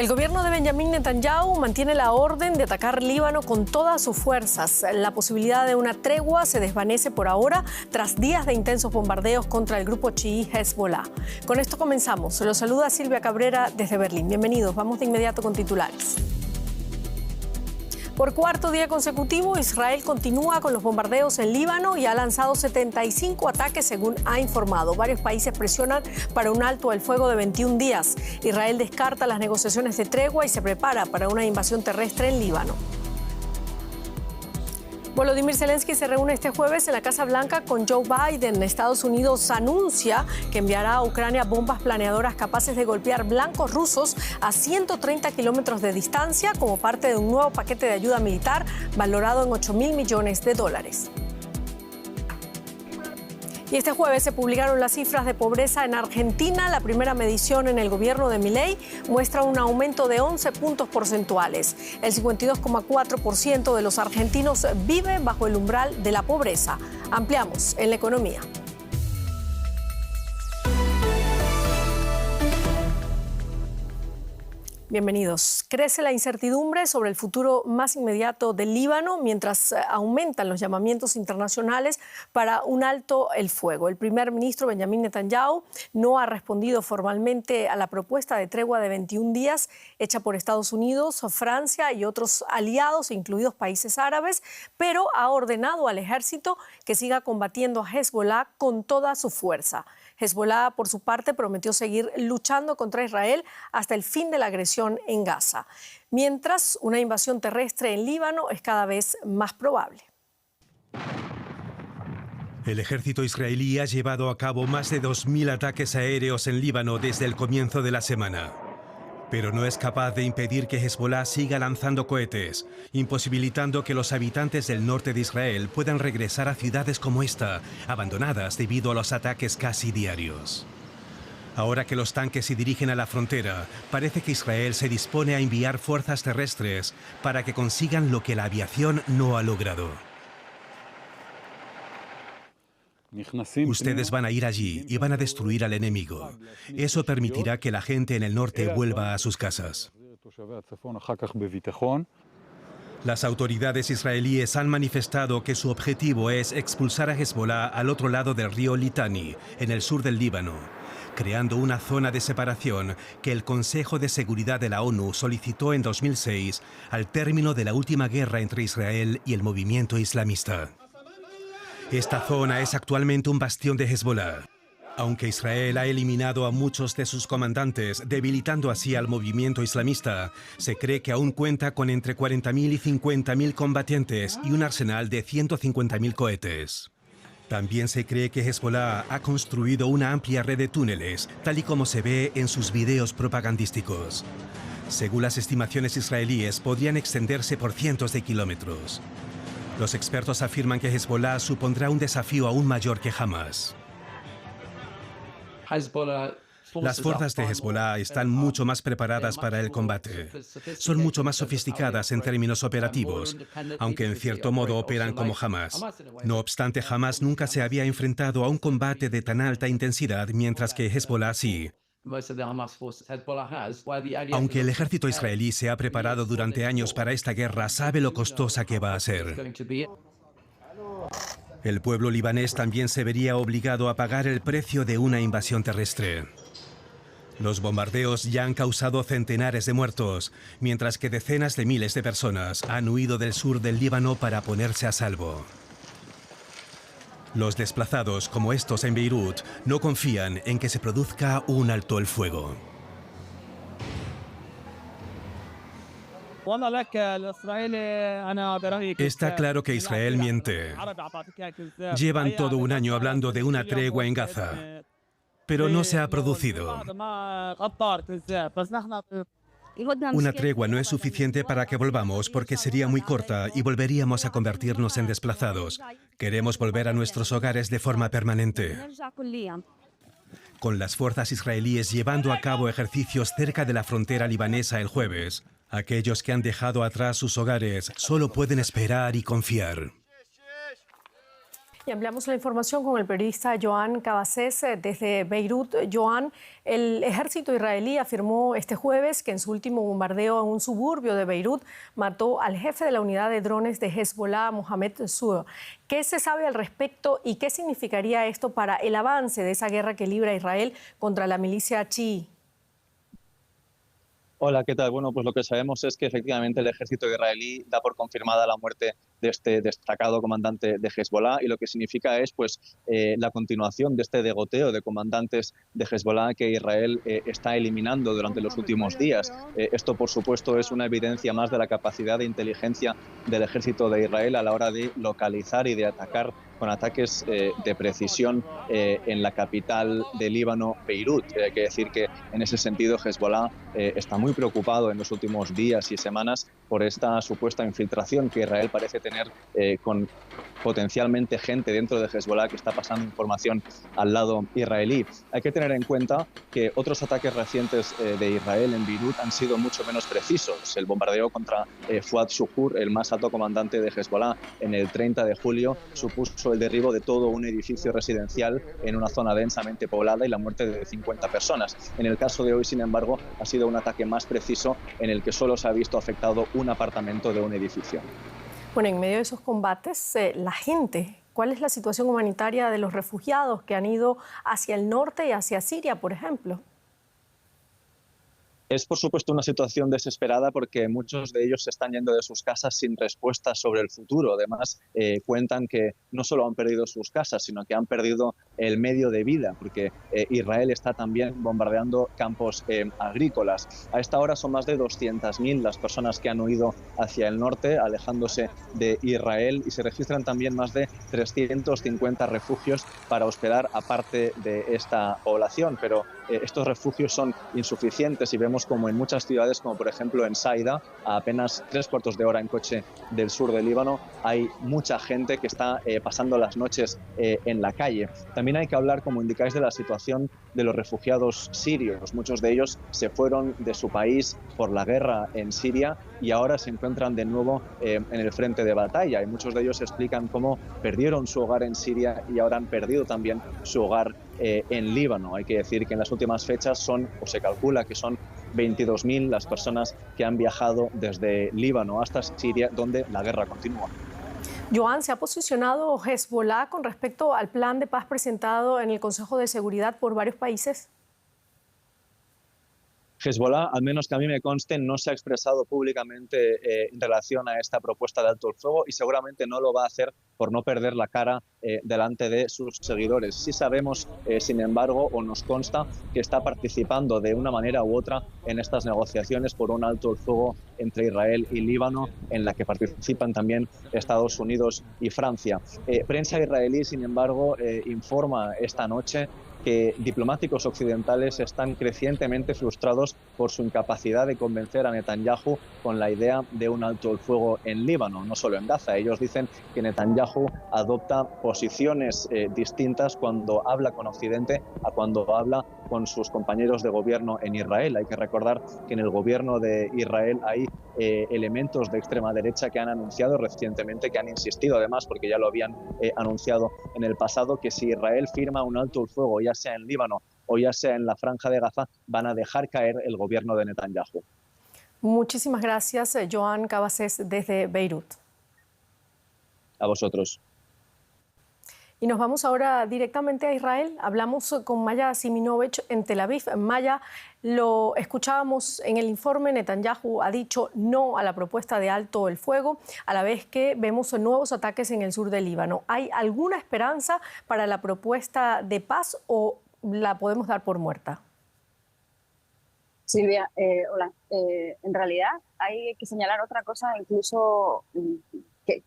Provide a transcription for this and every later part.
El gobierno de Benjamín Netanyahu mantiene la orden de atacar Líbano con todas sus fuerzas. La posibilidad de una tregua se desvanece por ahora tras días de intensos bombardeos contra el grupo chií Hezbollah. Con esto comenzamos. Los saluda Silvia Cabrera desde Berlín. Bienvenidos. Vamos de inmediato con titulares. Por cuarto día consecutivo, Israel continúa con los bombardeos en Líbano y ha lanzado 75 ataques, según ha informado. Varios países presionan para un alto al fuego de 21 días. Israel descarta las negociaciones de tregua y se prepara para una invasión terrestre en Líbano. Volodymyr Zelensky se reúne este jueves en la Casa Blanca con Joe Biden. Estados Unidos anuncia que enviará a Ucrania bombas planeadoras capaces de golpear blancos rusos a 130 kilómetros de distancia como parte de un nuevo paquete de ayuda militar valorado en $8.000 millones. Y este jueves se publicaron las cifras de pobreza en Argentina. La primera medición en el gobierno de Milei muestra un aumento de 11 puntos porcentuales. El 52,4% de los argentinos vive bajo el umbral de la pobreza. Ampliamos en la economía. Bienvenidos. Crece la incertidumbre sobre el futuro más inmediato del Líbano mientras aumentan los llamamientos internacionales para un alto el fuego. El primer ministro Benjamín Netanyahu no ha respondido formalmente a la propuesta de tregua de 21 días hecha por Estados Unidos, Francia y otros aliados, incluidos países árabes, pero ha ordenado al ejército que siga combatiendo a Hezbollah con toda su fuerza. Hezbollah, por su parte, prometió seguir luchando contra Israel hasta el fin de la agresión en Gaza, mientras una invasión terrestre en Líbano es cada vez más probable. El ejército israelí ha llevado a cabo más de 2.000 ataques aéreos en Líbano desde el comienzo de la semana. Pero no es capaz de impedir que Hezbollah siga lanzando cohetes, imposibilitando que los habitantes del norte de Israel puedan regresar a ciudades como esta, abandonadas debido a los ataques casi diarios. Ahora que los tanques se dirigen a la frontera, parece que Israel se dispone a enviar fuerzas terrestres para que consigan lo que la aviación no ha logrado. Ustedes van a ir allí y van a destruir al enemigo. Eso permitirá que la gente en el norte vuelva a sus casas. Las autoridades israelíes han manifestado que su objetivo es expulsar a Hezbollah al otro lado del río Litani, en el sur del Líbano, creando una zona de separación que el Consejo de Seguridad de la ONU solicitó en 2006 al término de la última guerra entre Israel y el movimiento islamista. Esta zona es actualmente un bastión de Hezbollah. Aunque Israel ha eliminado a muchos de sus comandantes, debilitando así al movimiento islamista, se cree que aún cuenta con entre 40.000 y 50.000 combatientes y un arsenal de 150.000 cohetes. También se cree que Hezbollah ha construido una amplia red de túneles, tal y como se ve en sus videos propagandísticos. Según las estimaciones israelíes, podrían extenderse por cientos de kilómetros. Los expertos afirman que Hezbollah supondrá un desafío aún mayor que Hamas. Las fuerzas de Hezbollah están mucho más preparadas para el combate. Son mucho más sofisticadas en términos operativos, aunque en cierto modo operan como Hamas. No obstante, Hamas nunca se había enfrentado a un combate de tan alta intensidad, mientras que Hezbollah sí. Aunque el ejército israelí se ha preparado durante años para esta guerra, sabe lo costosa que va a ser. El pueblo libanés también se vería obligado a pagar el precio de una invasión terrestre. Los bombardeos ya han causado centenares de muertos, mientras que decenas de miles de personas han huido del sur del Líbano para ponerse a salvo. Los desplazados, como estos en Beirut, no confían en que se produzca un alto el fuego. Está claro que Israel miente. Llevan todo un año hablando de una tregua en Gaza, pero no se ha producido. Una tregua no es suficiente para que volvamos porque sería muy corta y volveríamos a convertirnos en desplazados. Queremos volver a nuestros hogares de forma permanente. Con las fuerzas israelíes llevando a cabo ejercicios cerca de la frontera libanesa el jueves, aquellos que han dejado atrás sus hogares solo pueden esperar y confiar. Y ampliamos la información con el periodista Joan Cabasés desde Beirut. Joan, el ejército israelí afirmó este jueves que en su último bombardeo en un suburbio de Beirut mató al jefe de la unidad de drones de Hezbollah, Mohamed Sur. ¿Qué se sabe al respecto y qué significaría esto para el avance de esa guerra que libra Israel contra la milicia chií? Hola, ¿qué tal? Bueno, pues lo que sabemos es que efectivamente el ejército israelí da por confirmada la muerte de este destacado comandante de Hezbollah, y lo que significa es la continuación de este degoteo de comandantes de Hezbollah que Israel está eliminando durante los últimos días. Esto, por supuesto, es una evidencia más de la capacidad de inteligencia del ejército de Israel a la hora de localizar y de atacar con ataques de precisión en la capital del Líbano, Beirut. Hay que decir que en ese sentido Hezbollah está muy preocupado en los últimos días y semanas por esta supuesta infiltración que Israel parece tener con potencialmente gente dentro de Hezbollah que está pasando información al lado israelí. Hay que tener en cuenta que otros ataques recientes de Israel en Beirut han sido mucho menos precisos. El bombardeo contra Fuad Shukur, el más alto comandante de Hezbollah, en el 30 de julio supuso el derribo de todo un edificio residencial en una zona densamente poblada y la muerte de 50 personas. En el caso de hoy, sin embargo, ha sido un ataque más preciso en el que solo se ha visto afectado un apartamento de un edificio. Bueno, en medio de esos combates, la gente, ¿cuál es la situación humanitaria de los refugiados que han ido hacia el norte y hacia Siria, por ejemplo? Es, por supuesto, una situación desesperada porque muchos de ellos se están yendo de sus casas sin respuestas sobre el futuro. Además, cuentan que no solo han perdido sus casas, sino que han perdido el medio de vida, porque Israel está también bombardeando campos agrícolas. A esta hora son más de 200.000 las personas que han huido hacia el norte, alejándose de Israel, y se registran también más de 350 refugios para hospedar a parte de esta población. Pero estos refugios son insuficientes y vemos como en muchas ciudades, como por ejemplo en Saida, a apenas 3/4 de hora en coche del sur del Líbano, hay mucha gente que está pasando las noches en la calle. También hay que hablar, como indicáis, de la situación de los refugiados sirios. Muchos de ellos se fueron de su país por la guerra en Siria y ahora se encuentran de nuevo en el frente de batalla. Y muchos de ellos explican cómo perdieron su hogar en Siria y ahora han perdido también su hogar en Líbano. Hay que decir que en las últimas fechas se calcula que son 22.000 las personas que han viajado desde Líbano hasta Siria, donde la guerra continúa. Joan, ¿se ha posicionado Hezbollah con respecto al plan de paz presentado en el Consejo de Seguridad por varios países? Hezbollah, al menos que a mí me conste, no se ha expresado públicamente en relación a esta propuesta de alto el fuego, y seguramente no lo va a hacer por no perder la cara delante de sus seguidores. Sí sabemos, sin embargo, o nos consta que está participando de una manera u otra en estas negociaciones por un alto el fuego entre Israel y Líbano, en la que participan también Estados Unidos y Francia. Prensa israelí, sin embargo, informa esta noche que diplomáticos occidentales están crecientemente frustrados por su incapacidad de convencer a Netanyahu con la idea de un alto el fuego en Líbano, no solo en Gaza. Ellos dicen que Netanyahu adopta posiciones distintas cuando habla con Occidente a cuando habla con sus compañeros de gobierno en Israel. Hay que recordar que en el gobierno de Israel hay elementos de extrema derecha que han anunciado recientemente, que han insistido además, porque ya lo habían anunciado en el pasado, que si Israel firma un alto el fuego, ya sea en Líbano o ya sea en la Franja de Gaza, van a dejar caer el gobierno de Netanyahu. Muchísimas gracias, Joan Cabasés, desde Beirut. A vosotros. Y nos vamos ahora directamente a Israel. Hablamos con Maya Siminovich en Tel Aviv. Maya, lo escuchábamos en el informe, Netanyahu ha dicho no a la propuesta de alto el fuego, a la vez que vemos nuevos ataques en el sur del Líbano. ¿Hay alguna esperanza para la propuesta de paz o la podemos dar por muerta? Silvia, hola. En realidad hay que señalar otra cosa, incluso que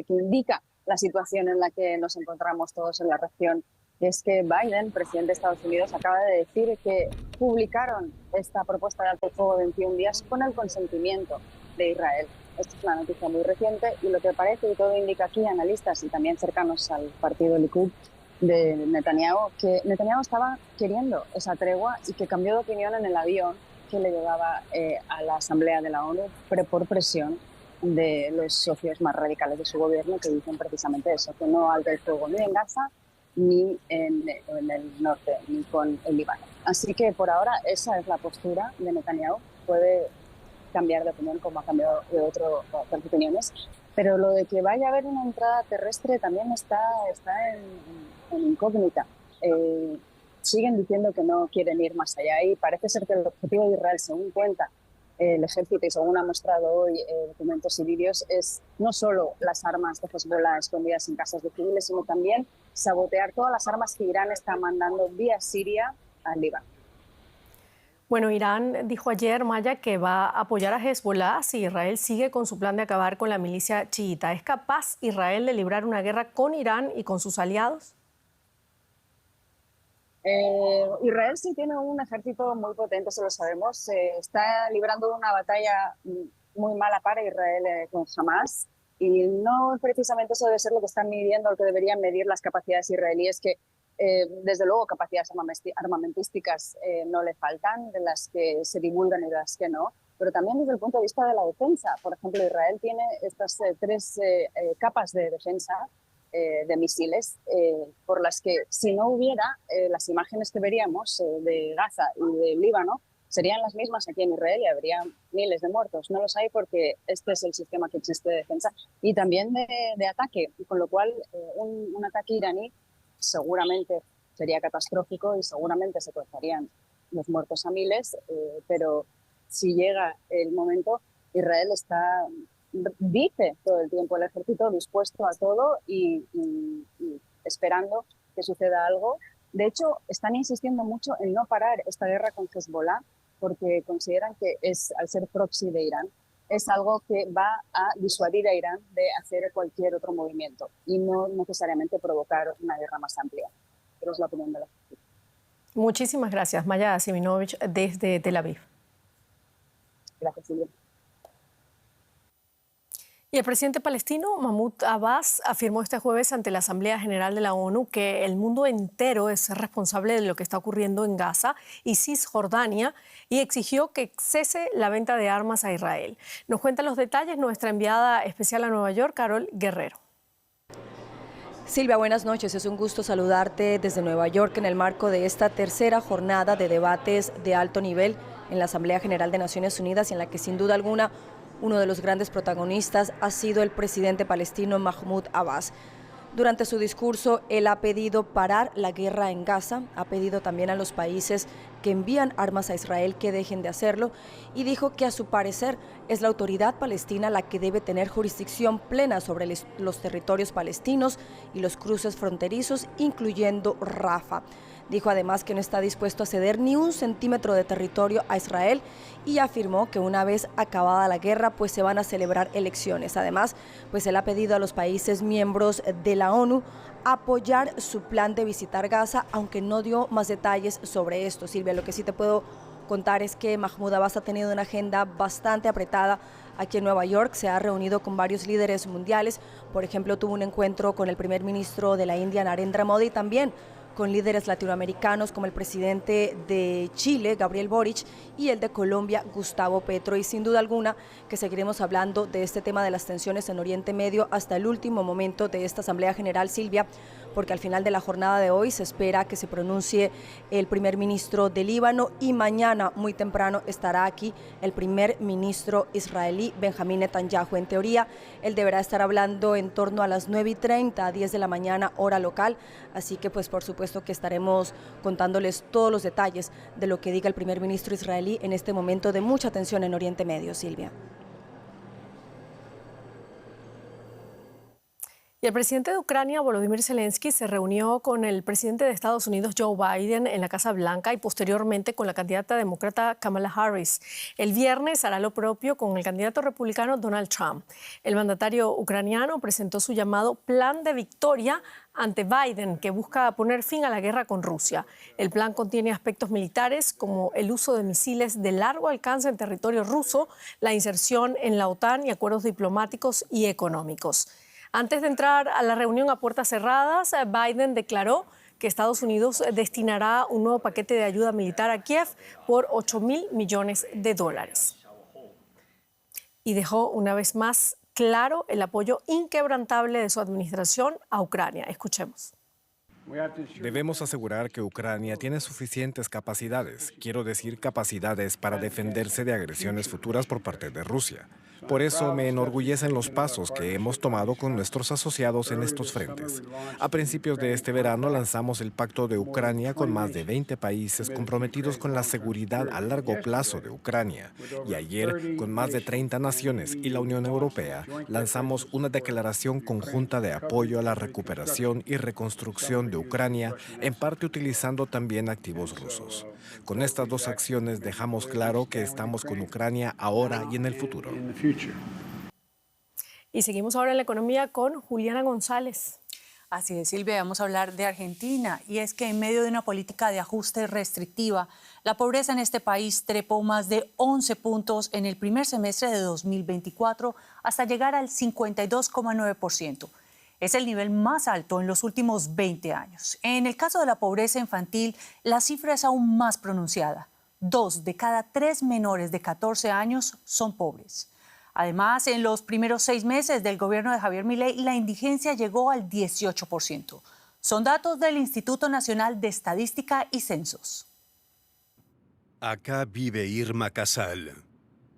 indica la situación en la que nos encontramos todos en la región. Es que Biden, presidente de Estados Unidos, acaba de decir que publicaron esta propuesta de alto el fuego de 21 días con el consentimiento de Israel. Esta es una noticia muy reciente y lo que parece, y todo indica aquí, analistas y también cercanos al partido Likud de Netanyahu, que Netanyahu estaba queriendo esa tregua y que cambió de opinión en el avión que le llevaba a la Asamblea de la ONU, pero por presión de los socios más radicales de su gobierno, que dicen precisamente eso, que no alza el fuego ni en Gaza ni en el norte, ni con el Líbano. Así que por ahora esa es la postura de Netanyahu. Puede cambiar de opinión como ha cambiado de otras opiniones, pero lo de que vaya a haber una entrada terrestre también está en incógnita. Siguen diciendo que no quieren ir más allá y parece ser que el objetivo de Israel, según cuenta el ejército y según ha mostrado hoy documentos y vídeos, es no solo las armas de Hezbollah escondidas en casas de civiles, sino también sabotear todas las armas que Irán está mandando vía Siria al Líbano. Bueno, Irán dijo ayer, Maya, que va a apoyar a Hezbollah si Israel sigue con su plan de acabar con la milicia chiita. ¿Es capaz Israel de librar una guerra con Irán y con sus aliados? Israel sí tiene un ejército muy potente, eso lo sabemos. Está librando una batalla muy mala para Israel con Hamas, y no precisamente eso debe ser lo que están midiendo, lo que deberían medir las capacidades israelíes, que desde luego capacidades armamentísticas no le faltan, de las que se divulgan y de las que no, pero también desde el punto de vista de la defensa. Por ejemplo, Israel tiene estas tres capas de defensa de misiles, por las que si no hubiera las imágenes que veríamos de Gaza y de Líbano, serían las mismas aquí en Israel y habría miles de muertos. No los hay porque este es el sistema que existe de defensa y también de ataque, con lo cual un ataque iraní seguramente sería catastrófico y seguramente se cruzarían los muertos a miles, pero si llega el momento, Israel dice todo el tiempo el ejército dispuesto a todo y esperando que suceda algo. De hecho, están insistiendo mucho en no parar esta guerra con Hezbollah porque consideran que al ser proxy de Irán, es algo que va a disuadir a Irán de hacer cualquier otro movimiento y no necesariamente provocar una guerra más amplia. Pero es la opinión de la gente. Muchísimas gracias, Maya Siminovich, desde Tel Aviv. Gracias, Silvia. Y el presidente palestino Mahmoud Abbas afirmó este jueves ante la Asamblea General de la ONU que el mundo entero es responsable de lo que está ocurriendo en Gaza y Cisjordania y exigió que cese la venta de armas a Israel. Nos cuenta los detalles nuestra enviada especial a Nueva York, Carol Guerrero. Silvia, buenas noches. Es un gusto saludarte desde Nueva York en el marco de esta tercera jornada de debates de alto nivel en la Asamblea General de Naciones Unidas, en la que sin duda alguna uno de los grandes protagonistas ha sido el presidente palestino Mahmoud Abbas. Durante su discurso, él ha pedido parar la guerra en Gaza, ha pedido también a los países que envían armas a Israel que dejen de hacerlo y dijo que a su parecer es la autoridad palestina la que debe tener jurisdicción plena sobre los territorios palestinos y los cruces fronterizos, incluyendo Rafah. Dijo además que no está dispuesto a ceder ni un centímetro de territorio a Israel y afirmó que una vez acabada la guerra pues se van a celebrar elecciones. Además, pues él ha pedido a los países miembros de la ONU apoyar su plan de visitar Gaza, aunque no dio más detalles sobre esto. Silvia, lo que sí te puedo contar es que Mahmoud Abbas ha tenido una agenda bastante apretada aquí en Nueva York. Se ha reunido con varios líderes mundiales. Por ejemplo, tuvo un encuentro con el primer ministro de la India, Narendra Modi, y también con líderes latinoamericanos como el presidente de Chile, Gabriel Boric, y el de Colombia, Gustavo Petro. Y sin duda alguna que seguiremos hablando de este tema de las tensiones en Oriente Medio hasta el último momento de esta Asamblea General, Silvia, porque al final de la jornada de hoy se espera que se pronuncie el primer ministro de Líbano y mañana muy temprano estará aquí el primer ministro israelí, Benjamín Netanyahu. En teoría, él deberá estar hablando en torno a las 9:30 a 10 de la mañana, hora local, así que pues por supuesto que estaremos contándoles todos los detalles de lo que diga el primer ministro israelí en este momento de mucha tensión en Oriente Medio, Silvia. Y el presidente de Ucrania, Volodymyr Zelensky, se reunió con el presidente de Estados Unidos, Joe Biden, en la Casa Blanca y posteriormente con la candidata demócrata Kamala Harris. El viernes hará lo propio con el candidato republicano Donald Trump. El mandatario ucraniano presentó su llamado Plan de Victoria ante Biden, que busca poner fin a la guerra con Rusia. El plan contiene aspectos militares como el uso de misiles de largo alcance en territorio ruso, la inserción en la OTAN y acuerdos diplomáticos y económicos. Antes de entrar a la reunión a puertas cerradas, Biden declaró que Estados Unidos destinará un nuevo paquete de ayuda militar a Kiev por $8.000 millones. y dejó una vez más claro el apoyo inquebrantable de su administración a Ucrania. Escuchemos. Debemos asegurar que Ucrania tiene suficientes capacidades, quiero decir capacidades para defenderse de agresiones futuras por parte de Rusia. Por eso me enorgullecen los pasos que hemos tomado con nuestros asociados en estos frentes. A principios de este verano lanzamos el Pacto de Ucrania con más de 20 países comprometidos con la seguridad a largo plazo de Ucrania. Y ayer, con más de 30 naciones y la Unión Europea, lanzamos una declaración conjunta de apoyo a la recuperación y reconstrucción de Ucrania, en parte utilizando también activos rusos. Con estas dos acciones dejamos claro que estamos con Ucrania ahora y en el futuro. Y seguimos ahora en la economía con Juliana González. Así es, Silvia, vamos a hablar de Argentina. Y es que en medio de una política de ajuste restrictiva, la pobreza en este país trepó más de 11 puntos en el primer semestre de 2024 hasta llegar al 52,9%. Es el nivel más alto en los últimos 20 años. En el caso de la pobreza infantil, la cifra es aún más pronunciada. 2 de cada 3 menores de 14 años son pobres. Además, en los primeros 6 meses del gobierno de Javier Milei, la indigencia llegó al 18%. Son datos del Instituto Nacional de Estadística y Censos. Acá vive Irma Casal.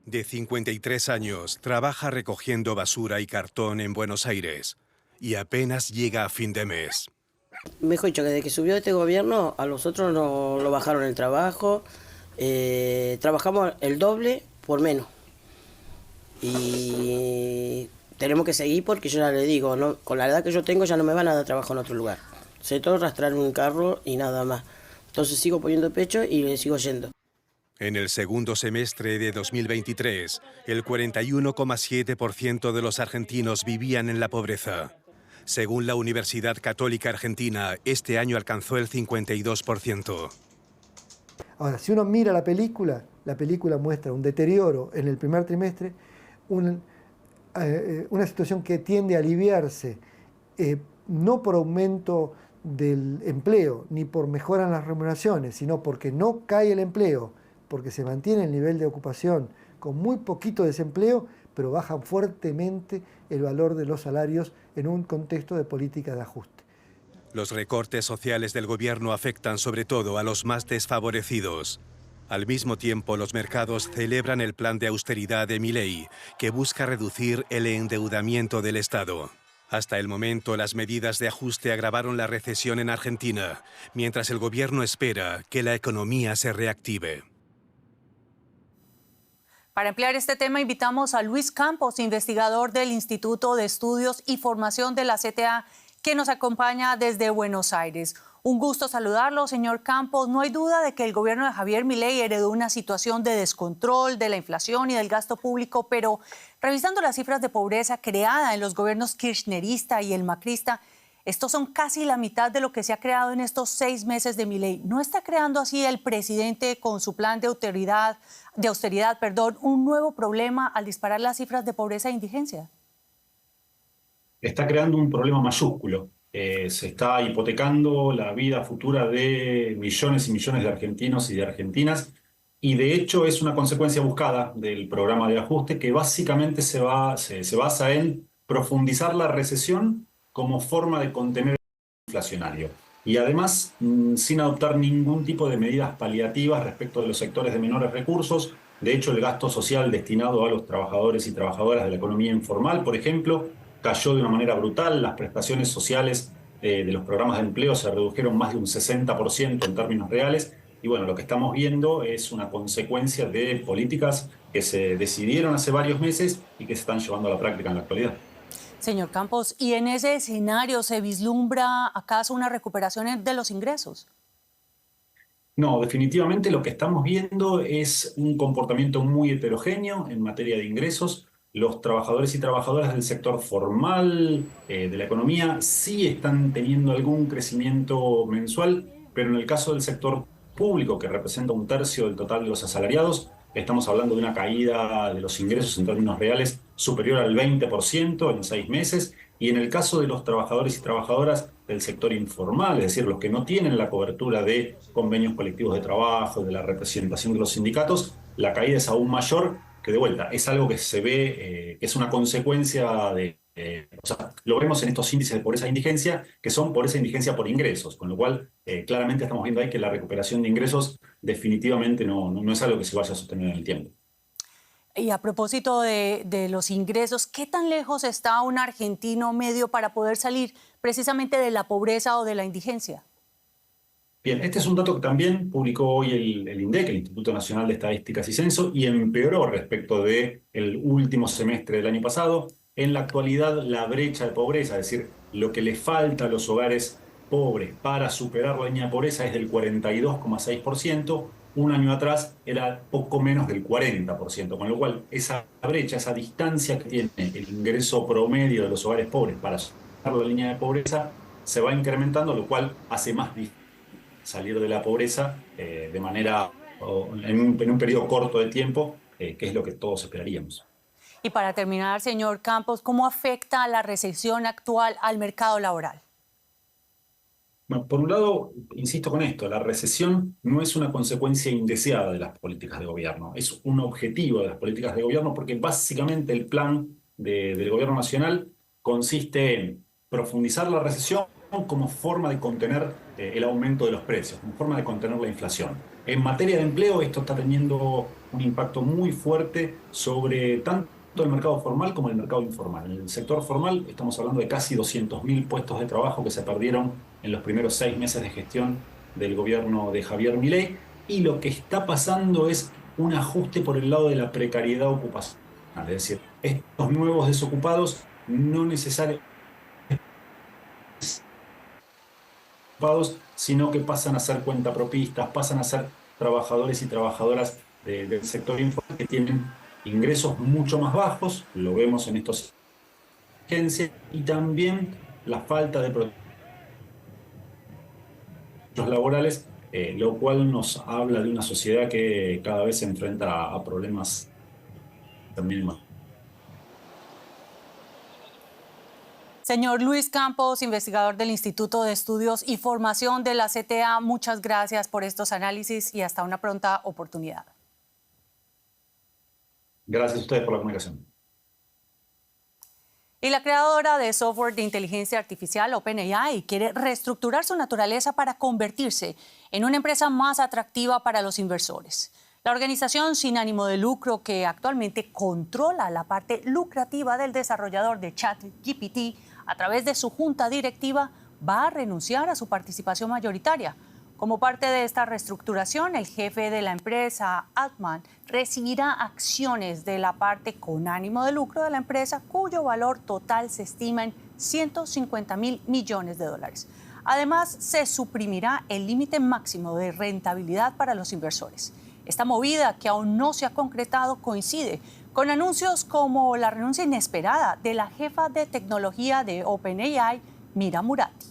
De 53 años, trabaja recogiendo basura y cartón en Buenos Aires y apenas llega a fin de mes. Mejor dicho, que desde que subió este gobierno, a nosotros nos lo bajaron el trabajo, trabajamos el doble por menos. Y tenemos que seguir porque yo ya le digo, ¿no? Con la edad que yo tengo ya no me van a dar trabajo en otro lugar. Sé todo arrastrar un carro y nada más. Entonces sigo poniendo pecho y le sigo yendo. En el segundo semestre de 2023, el 41,7% de los argentinos vivían en la pobreza. Según la Universidad Católica Argentina, este año alcanzó el 52%. Ahora, si uno mira la película muestra un deterioro en el primer trimestre, una situación que tiende a aliviarse, no por aumento del empleo, ni por mejora en las remuneraciones, sino porque no cae el empleo, porque se mantiene el nivel de ocupación con muy poquito desempleo, pero baja fuertemente el valor de los salarios en un contexto de política de ajuste. Los recortes sociales del gobierno afectan sobre todo a los más desfavorecidos. Al mismo tiempo, los mercados celebran el plan de austeridad de Milei, que busca reducir el endeudamiento del Estado. Hasta el momento, las medidas de ajuste agravaron la recesión en Argentina, mientras el gobierno espera que la economía se reactive. Para ampliar este tema, invitamos a Luis Campos, investigador del Instituto de Estudios y Formación de la CTA, que nos acompaña desde Buenos Aires. Un gusto saludarlo, señor Campos. No hay duda de que el gobierno de Javier Milei heredó una situación de descontrol de la inflación y del gasto público, pero revisando las cifras de pobreza creada en los gobiernos kirchnerista y el macrista, estos son casi la mitad de lo que se ha creado en estos 6 meses de Milei. ¿No está creando así el presidente con su plan de austeridad, un nuevo problema al disparar las cifras de pobreza e indigencia? Está creando un problema mayúsculo. Se está hipotecando la vida futura de millones y millones de argentinos y de argentinas, y de hecho es una consecuencia buscada del programa de ajuste que básicamente se basa en profundizar la recesión como forma de contener el inflacionario. Y además, sin adoptar ningún tipo de medidas paliativas respecto de los sectores de menores recursos. De hecho, el gasto social destinado a los trabajadores y trabajadoras de la economía informal, por ejemplo, cayó de una manera brutal. Las prestaciones sociales de los programas de empleo se redujeron más de un 60% en términos reales. Y bueno, lo que estamos viendo es una consecuencia de políticas que se decidieron hace varios meses y que se están llevando a la práctica en la actualidad. Señor Campos, ¿y en ese escenario se vislumbra acaso una recuperación de los ingresos? No, definitivamente lo que estamos viendo es un comportamiento muy heterogéneo en materia de ingresos. Los trabajadores y trabajadoras del sector formal de la economía sí están teniendo algún crecimiento mensual, pero en el caso del sector público, que representa 1/3 del total de los asalariados, estamos hablando de una caída de los ingresos en términos reales superior al 20% en 6 meses. Y en el caso de los trabajadores y trabajadoras del sector informal, es decir, los que no tienen la cobertura de convenios colectivos de trabajo, de la representación de los sindicatos, la caída es aún mayor, que de vuelta es algo que se ve, que es una consecuencia de, o sea, lo vemos en estos índices de pobreza e indigencia, que son pobreza e indigencia por ingresos, con lo cual claramente estamos viendo ahí que la recuperación de ingresos definitivamente no es algo que se vaya a sostener en el tiempo. Y a propósito de los ingresos, ¿qué tan lejos está un argentino medio para poder salir precisamente de la pobreza o de la indigencia? Bien, este es un dato que también publicó hoy el INDEC, el Instituto Nacional de Estadísticas y Censo, y empeoró respecto del último semestre del año pasado. En la actualidad, la brecha de pobreza, es decir, lo que le falta a los hogares pobres para superar la línea de pobreza es del 42,6%. Un año atrás era poco menos del 40%, con lo cual esa brecha, esa distancia que tiene el ingreso promedio de los hogares pobres para superar la línea de pobreza se va incrementando, lo cual hace más difícil salir de la pobreza de manera, en un periodo corto de tiempo, que es lo que todos esperaríamos. Y para terminar, señor Campos, ¿cómo afecta la recesión actual al mercado laboral? Bueno, por un lado, insisto con esto, la recesión no es una consecuencia indeseada de las políticas de gobierno, es un objetivo de las políticas de gobierno porque básicamente el plan del gobierno nacional consiste en profundizar la recesión como forma de contener el aumento de los precios, como forma de contener la inflación. En materia de empleo, esto está teniendo un impacto muy fuerte sobre tanto el mercado formal como el mercado informal. En el sector formal estamos hablando de casi 200.000 puestos de trabajo que se perdieron en los primeros 6 meses de gestión del gobierno de Javier Milei, y lo que está pasando es un ajuste por el lado de la precariedad ocupacional. Es decir, estos nuevos desocupados no necesariamente sino que pasan a ser cuentapropistas, pasan a ser trabajadores y trabajadoras del sector informal que tienen ingresos mucho más bajos, lo vemos en estos agencias, y también la falta de protección laborales, lo cual nos habla de una sociedad que cada vez se enfrenta a problemas también más. Señor Luis Campos, investigador del Instituto de Estudios y Formación de la CTA, muchas gracias por estos análisis y hasta una pronta oportunidad. Gracias a ustedes por la comunicación. Y la creadora de software de inteligencia artificial OpenAI quiere reestructurar su naturaleza para convertirse en una empresa más atractiva para los inversores. La organización sin ánimo de lucro, que actualmente controla la parte lucrativa del desarrollador de ChatGPT a través de su junta directiva, va a renunciar a su participación mayoritaria. Como parte de esta reestructuración, el jefe de la empresa, Altman, recibirá acciones de la parte con ánimo de lucro de la empresa, cuyo valor total se estima en $150.000 millones. Además, se suprimirá el límite máximo de rentabilidad para los inversores. Esta movida, que aún no se ha concretado, coincide con anuncios como la renuncia inesperada de la jefa de tecnología de OpenAI, Mira Murati.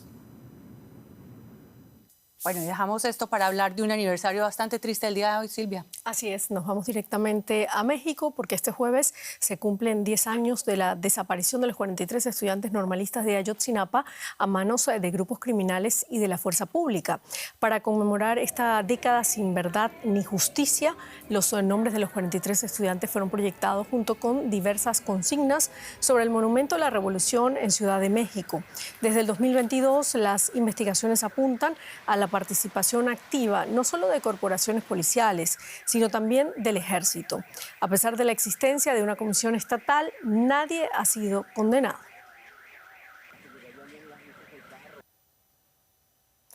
Bueno, y dejamos esto para hablar de un aniversario bastante triste el día de hoy, Silvia. Así es, nos vamos directamente a México porque este jueves se cumplen 10 años de la desaparición de los 43 estudiantes normalistas de Ayotzinapa a manos de grupos criminales y de la fuerza pública. Para conmemorar esta década sin verdad ni justicia, los nombres de los 43 estudiantes fueron proyectados junto con diversas consignas sobre el Monumento a la Revolución en Ciudad de México. Desde el 2022, las investigaciones apuntan a la participación activa no solo de corporaciones policiales, sino también del ejército. A pesar de la existencia de una comisión estatal, nadie ha sido condenado.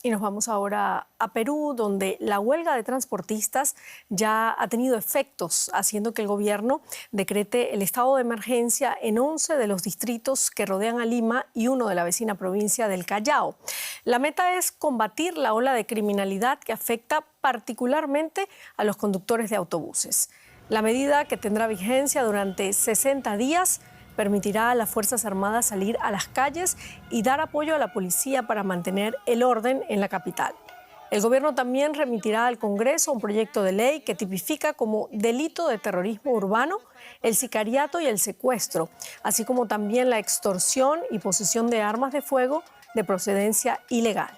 Y nos vamos ahora a Perú, donde la huelga de transportistas ya ha tenido efectos, haciendo que el gobierno decrete el estado de emergencia en 11 de los distritos que rodean a Lima y uno de la vecina provincia del Callao. La meta es combatir la ola de criminalidad que afecta particularmente a los conductores de autobuses. La medida, que tendrá vigencia durante 60 días, permitirá a las Fuerzas Armadas salir a las calles y dar apoyo a la policía para mantener el orden en la capital. El gobierno también remitirá al Congreso un proyecto de ley que tipifica como delito de terrorismo urbano el sicariato y el secuestro, así como también la extorsión y posesión de armas de fuego de procedencia ilegal.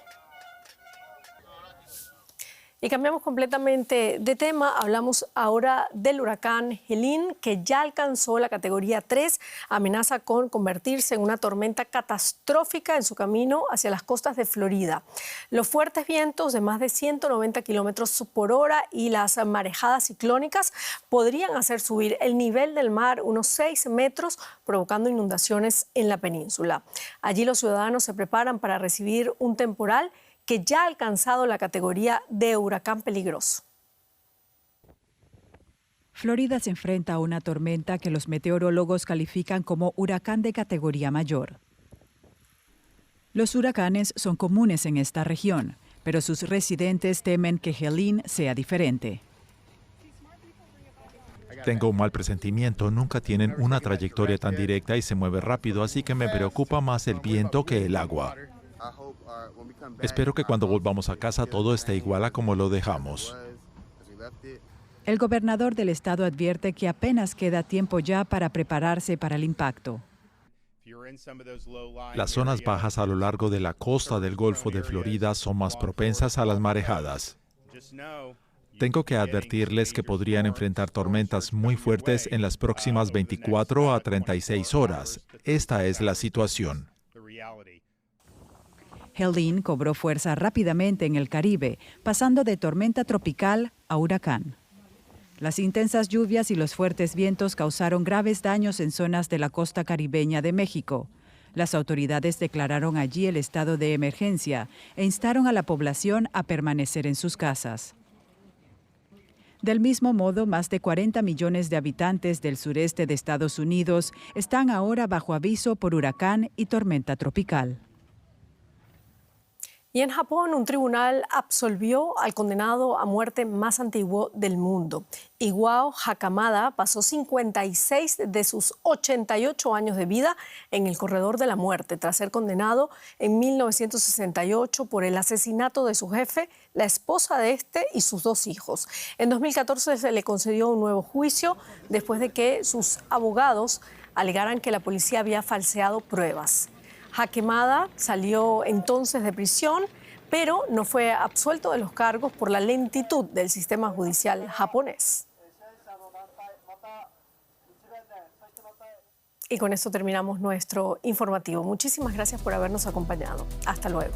Y cambiamos completamente de tema. Hablamos ahora del huracán Helene, que ya alcanzó la categoría 3. Amenaza con convertirse en una tormenta catastrófica en su camino hacia las costas de Florida. Los fuertes vientos de más de 190 kilómetros por hora y las marejadas ciclónicas podrían hacer subir el nivel del mar unos 6 metros, provocando inundaciones en la península. Allí los ciudadanos se preparan para recibir un temporal que ya ha alcanzado la categoría de huracán peligroso. Florida se enfrenta a una tormenta que los meteorólogos califican como huracán de categoría mayor. Los huracanes son comunes en esta región, pero sus residentes temen que Helene sea diferente. Tengo un mal presentimiento, nunca tienen una trayectoria tan directa y se mueve rápido, así que me preocupa más el viento que el agua. Espero que cuando volvamos a casa todo esté igual a como lo dejamos. El gobernador del estado advierte que apenas queda tiempo ya para prepararse para el impacto. Las zonas bajas a lo largo de la costa del Golfo de Florida son más propensas a las marejadas. Tengo que advertirles que podrían enfrentar tormentas muy fuertes en las próximas 24 a 36 horas. Esta es la situación. Helene cobró fuerza rápidamente en el Caribe, pasando de tormenta tropical a huracán. Las intensas lluvias y los fuertes vientos causaron graves daños en zonas de la costa caribeña de México. Las autoridades declararon allí el estado de emergencia e instaron a la población a permanecer en sus casas. Del mismo modo, más de 40 millones de habitantes del sureste de Estados Unidos están ahora bajo aviso por huracán y tormenta tropical. Y en Japón, un tribunal absolvió al condenado a muerte más antiguo del mundo. Iwao Hakamada pasó 56 de sus 88 años de vida en el corredor de la muerte, tras ser condenado en 1968 por el asesinato de su jefe, la esposa de este y sus 2 hijos. En 2014 se le concedió un nuevo juicio después de que sus abogados alegaran que la policía había falseado pruebas. Hakamada salió entonces de prisión, pero no fue absuelto de los cargos por la lentitud del sistema judicial japonés. Y con esto terminamos nuestro informativo. Muchísimas gracias por habernos acompañado. Hasta luego.